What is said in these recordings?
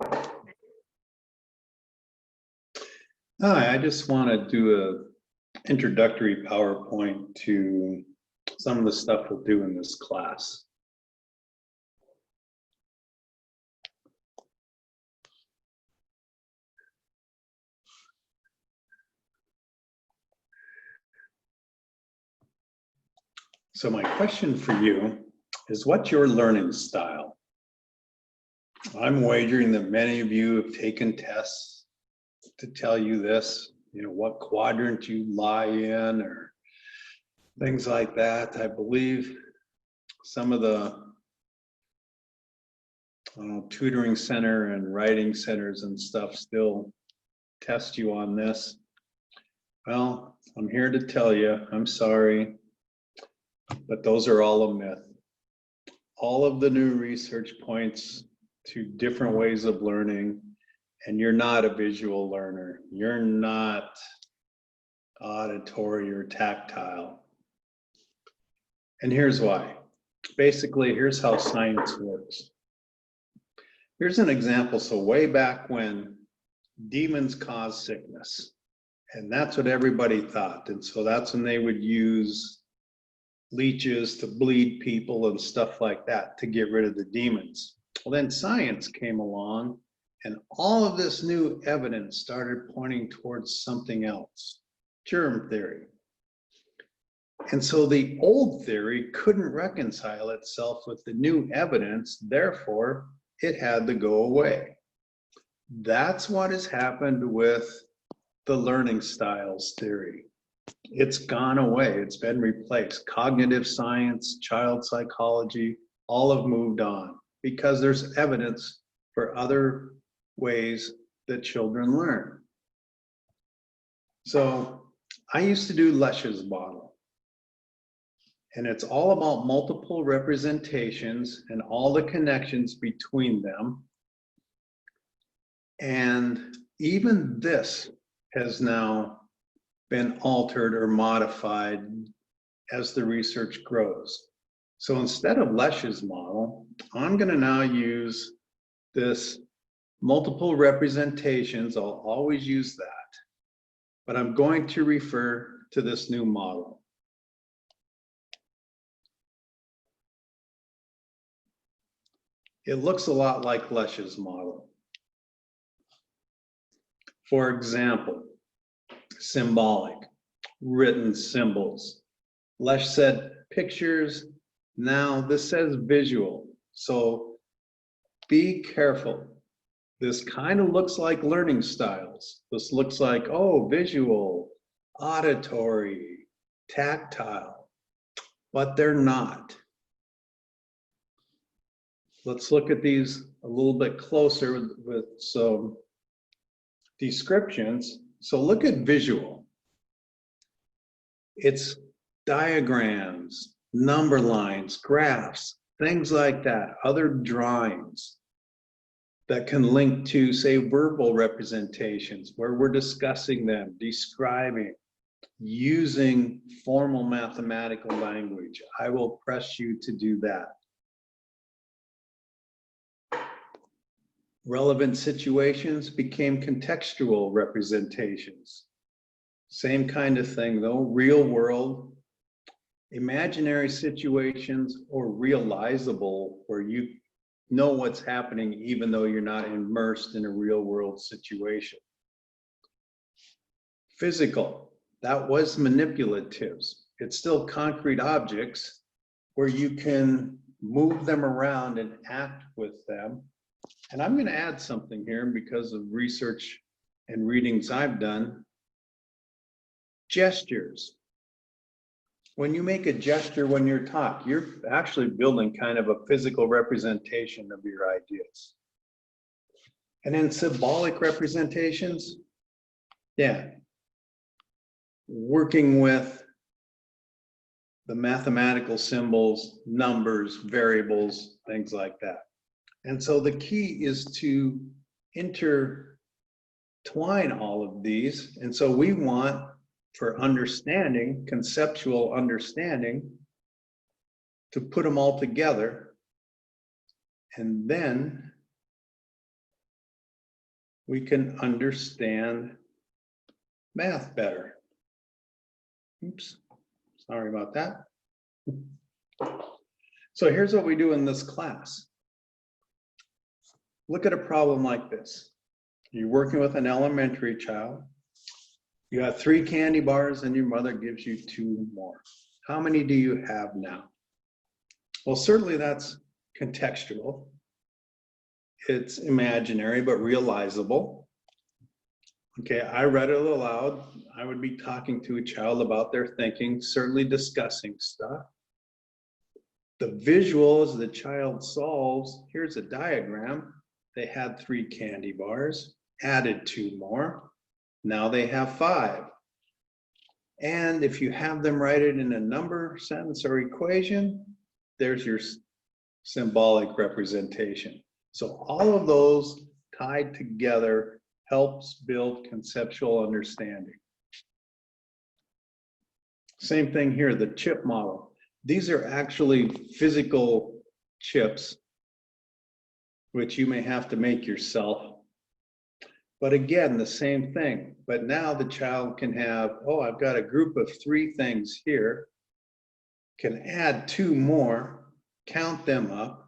Hi, I just want to do a introductory PowerPoint to some of the stuff we'll do in this class. So my question for you is, what's your learning style? I'm wagering that many of you have taken tests to tell you this, what quadrant you lie in or things like that. I believe some of the tutoring center and writing centers and stuff still test you on this. Well, I'm here to tell you, I'm sorry, but those are all a myth. All of the new research points to different ways of learning, and you're not a visual learner. You're not auditory or tactile. And here's why. Basically, here's how science works. Here's an example. So way back when, demons caused sickness, and that's what everybody thought. And so that's when they would use leeches to bleed people and stuff like that to get rid of the demons. Well, then science came along, and all of this new evidence started pointing towards something else, germ theory. And so the old theory couldn't reconcile itself with the new evidence, therefore it had to go away. That's what has happened with the learning styles theory. It's gone away, it's been replaced. Cognitive science, child psychology, all have moved on because there's evidence for other ways that children learn. So I used to do Lesch's model, and it's all about multiple representations and all the connections between them. And even this has now been altered or modified as the research grows. So instead of Lesch's model, I'm going to now use this multiple representations. I'll always use that, but I'm going to refer to this new model. It looks a lot like Lesch's model. For example, symbolic, written symbols. Lesch said pictures, now this says visual. So be careful. This kind of looks like learning styles. This looks like, oh, visual, auditory, tactile, but they're not. Let's look at these a little bit closer with some descriptions. So look at visual. It's diagrams, number lines, graphs, things like that, other drawings that can link to, say, verbal representations where we're discussing them, describing, using formal mathematical language. I will press you to do that. Relevant situations became contextual representations. Same kind of thing though, real world, imaginary situations, or realizable, where you know what's happening even though you're not immersed in a real world situation. Physical, that was manipulatives. It's still concrete objects where you can move them around and act with them. And I'm going to add something here because of research and readings I've done. Gestures. When you make a gesture when you're taught, you're actually building kind of a physical representation of your ideas. And then symbolic representations, yeah, working with the mathematical symbols, numbers, variables, things like that. And so the key is to intertwine all of these. And so we want, for understanding, conceptual understanding, to put them all together and then we can understand math better. Oops, sorry about that. So here's what we do in this class. Look at a problem like this. You're working with an elementary child. You have 3 candy bars and your mother gives you 2 more. How many do you have now? Well, certainly that's contextual. It's imaginary, but realizable. Okay, I read it aloud. I would be talking to a child about their thinking, certainly discussing stuff. The visuals the child solves, here's a diagram. They had 3 candy bars, added 2 more. Now they have 5. And if you have them write it in a number, sentence, or equation, there's your symbolic representation. So all of those tied together helps build conceptual understanding. Same thing here, the chip model. These are actually physical chips, which you may have to make yourself. But again, the same thing. But now the child can have, oh, I've got a group of 3 things here, can add 2 more, count them up,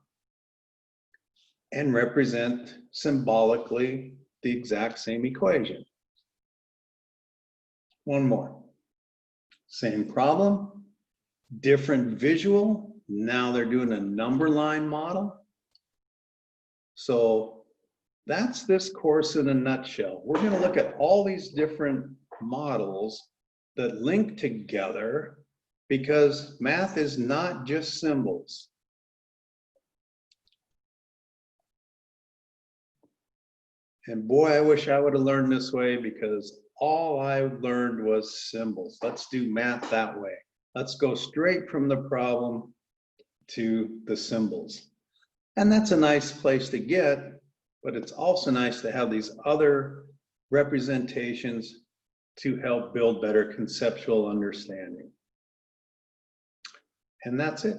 and represent symbolically the exact same equation. One more. Same problem, different visual. Now they're doing a number line model. So that's this course in a nutshell. We're going to look at all these different models that link together because math is not just symbols. And boy, I wish I would have learned this way because all I learned was symbols. Let's do math that way. Let's go straight from the problem to the symbols. And that's a nice place to get, but it's also nice to have these other representations to help build better conceptual understanding. And that's it.